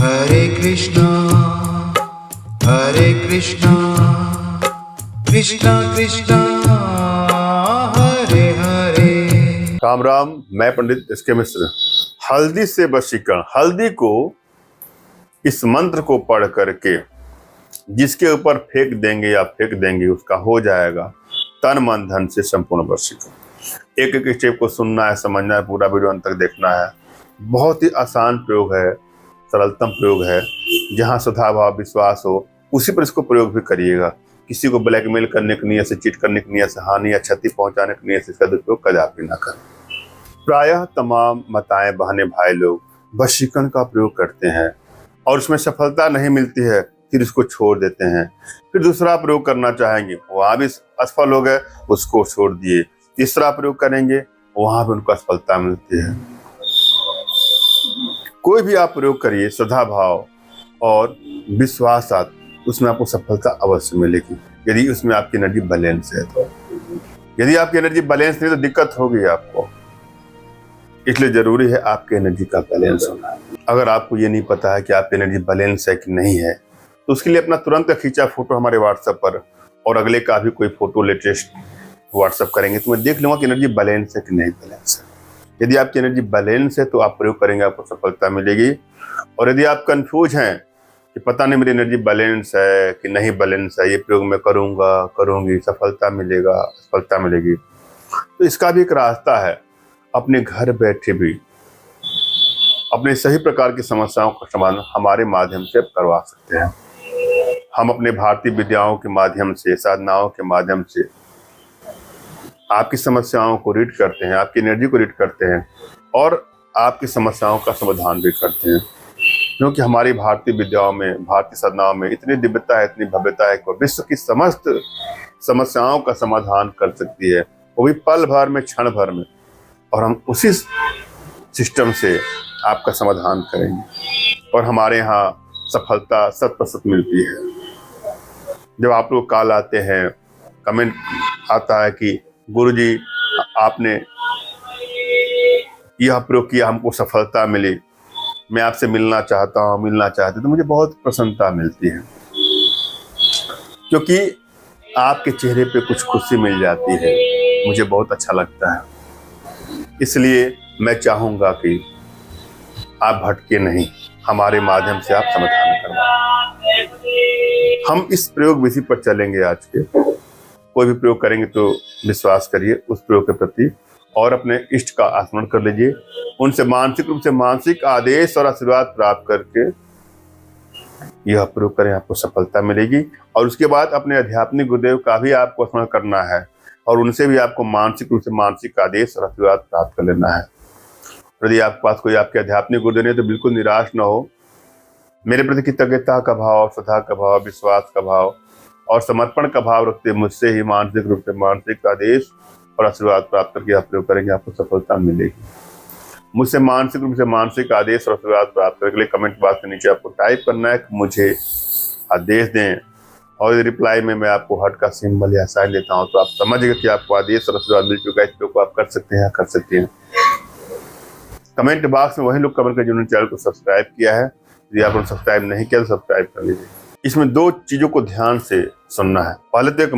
हरे कृष्णा कृष्णा कृष्णा हरे हरे। राम राम। मैं पंडित एसके मिश्र। हल्दी से वशीकरण। हल्दी को इस मंत्र को पढ़ करके जिसके ऊपर फेंक देंगे उसका हो जाएगा तन मन धन से संपूर्ण वशीकरण। एक एक स्टेप को सुनना है, समझना है, पूरा वीडियो अंत तक देखना है। बहुत ही आसान प्रयोग है, सरलतम प्रयोग है। जहाँ श्रद्धा भाव विश्वास हो उसी पर इसको प्रयोग भी करिएगा। किसी को ब्लैकमेल करने की नीयत से, चीट करने की नीयत से, हानि या क्षति पहुंचाने की नीयत से इसका दुरुपयोग कदापि न करें। प्रायः तमाम माताएं बहनें भाई लोग वशीकरण का प्रयोग करते हैं और उसमें सफलता नहीं मिलती है, फिर इसको छोड़ देते हैं। फिर दूसरा प्रयोग करना चाहेंगे, वहां भी असफल हो गए, उसको छोड़ दिए। तीसरा प्रयोग करेंगे, वहां भी उनको असफलता मिलती है। कोई भी आप प्रयोग करिए श्रद्धा भाव और विश्वास साथ, उसमें आपको सफलता अवश्य मिलेगी, यदि उसमें आपकी एनर्जी बैलेंस है तो। यदि आपकी एनर्जी बैलेंस नहीं तो दिक्कत होगी आपको। इसलिए जरूरी है आपके एनर्जी का बैलेंस होना। अगर आपको ये नहीं पता है कि आपकी एनर्जी बैलेंस है कि नहीं है, तो उसके लिए अपना तुरंत खींचा फोटो हमारे व्हाट्सएप पर और अगले का भी कोई फोटो लेटेस्ट व्हाट्सएप करेंगे तो मैं देख लूंगा कि एनर्जी बैलेंस है कि नहीं बैलेंस है। यदि आपकी एनर्जी बैलेंस है तो आप प्रयोग करेंगे, आपको सफलता मिलेगी। और यदि आप कंफ्यूज हैं कि पता नहीं मेरी एनर्जी बैलेंस है कि नहीं बैलेंस है, ये प्रयोग मैं करूंगी, सफलता मिलेगा, असफलता मिलेगी, तो इसका भी एक रास्ता है। अपने घर बैठे भी अपने सही प्रकार की समस्याओं का समाधान हमारे माध्यम से करवा सकते हैं। हम अपने भारतीय विद्याओं के माध्यम से, साधनाओं के माध्यम से आपकी समस्याओं को रीड करते हैं, आपकी एनर्जी को रीड करते हैं और आपकी समस्याओं का समाधान भी करते हैं। क्योंकि हमारी भारतीय विद्याओं में, भारतीय साधनाओं में इतनी दिव्यता है, इतनी भव्यता है कि विश्व की समस्त समस्याओं का समाधान कर सकती है, वो भी पल भर में, क्षण भर में। और हम उसी सिस्टम से आपका समाधान करेंगे और हमारे यहाँ सफलता 100% मिलती है। जब आप लोग कॉल आते हैं, कमेंट आता है कि गुरुजी आपने यह प्रयोग किया, हमको सफलता मिली, मैं आपसे मिलना चाहता हूँ, तो मुझे बहुत प्रसन्नता मिलती है। क्योंकि आपके चेहरे पे कुछ खुशी मिल जाती है, मुझे बहुत अच्छा लगता है। इसलिए मैं चाहूँगा कि आप भटके नहीं, हमारे माध्यम से आप समाधान करवाएं। हम इस प्रयोग विधि पर चलेंगे आज के। कोई भी प्रयोग करेंगे तो विश्वास करिए उस प्रयोग के प्रति और अपने इष्ट का स्मरण कर लीजिए। उनसे मानसिक रूप से मानसिक आदेश और आशीर्वाद प्राप्त करके यह प्रयोग करें, आपको सफलता मिलेगी। और उसके बाद अपने आध्यात्मिक गुरुदेव का भी आपको स्मरण करना है और उनसे भी आपको मानसिक रूप से मानसिक आदेश और आशीर्वाद प्राप्त कर लेना है। यदि आपके पास कोई आपके आध्यात्मिक गुरुदेव नहीं तो बिल्कुल निराश न हो। मेरे प्रति कृतज्ञता का भाव, श्रद्धा का भाव, विश्वास का भाव और समर्पण का भाव रखते मुझसे ही मानसिक रूप से मानसिक आदेश और आशीर्वाद प्राप्त करके आप प्रयोग करेंगे, आपको सफलता मिलेगी। मुझसे मानसिक रूप से मानसिक आदेश और आशीर्वाद प्राप्त करने के लिए कमेंट बॉक्स के नीचे आपको टाइप करना है कि मुझे आदेश दें और रिप्लाई में मैं आपको हार्ट का सिंबल या साइन देता हूं, तो आप समझ गए कि आपको आदेश और आशीर्वाद मिल चुका है। इस प्रयोग को आप कर सकते हैं, कर सकती हैं। कमेंट बॉक्स में वही लोग कमेंट कर जिन्होंने चैनल को सब्सक्राइब किया है। यदि आपने सब्सक्राइब नहीं किया तो सब्सक्राइब कर लीजिए। इसमें दो चीजों को ध्यान से सुनना है। पहले तो एक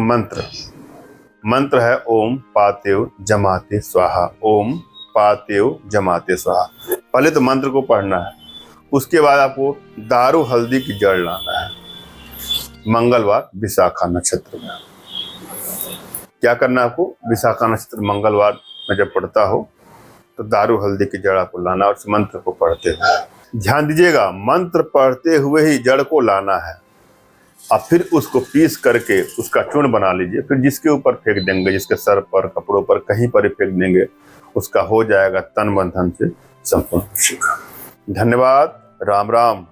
मंत्र है ओम पातेव जमाते स्वाहा। ओम पातेव जमाते स्वाहा। पहले तो मंत्र को पढ़ना है। उसके बाद आपको दारू हल्दी की जड़ लाना है। मंगलवार विशाखा नक्षत्र में क्या करना है आपको? विशाखा नक्षत्र मंगलवार में जब पड़ता हो तो दारू हल्दी की जड़ आपको लाना और उस मंत्र को पढ़ते हुए, ध्यान दीजिएगा, मंत्र पढ़ते हुए ही जड़ को लाना है। अब फिर उसको पीस करके उसका चूर्ण बना लीजिए। फिर जिसके ऊपर फेंक देंगे, जिसके सर पर, कपड़ों पर, कहीं पर ही फेंक देंगे, उसका हो जाएगा तन मन धन से संपूर्ण। धन्यवाद। राम राम।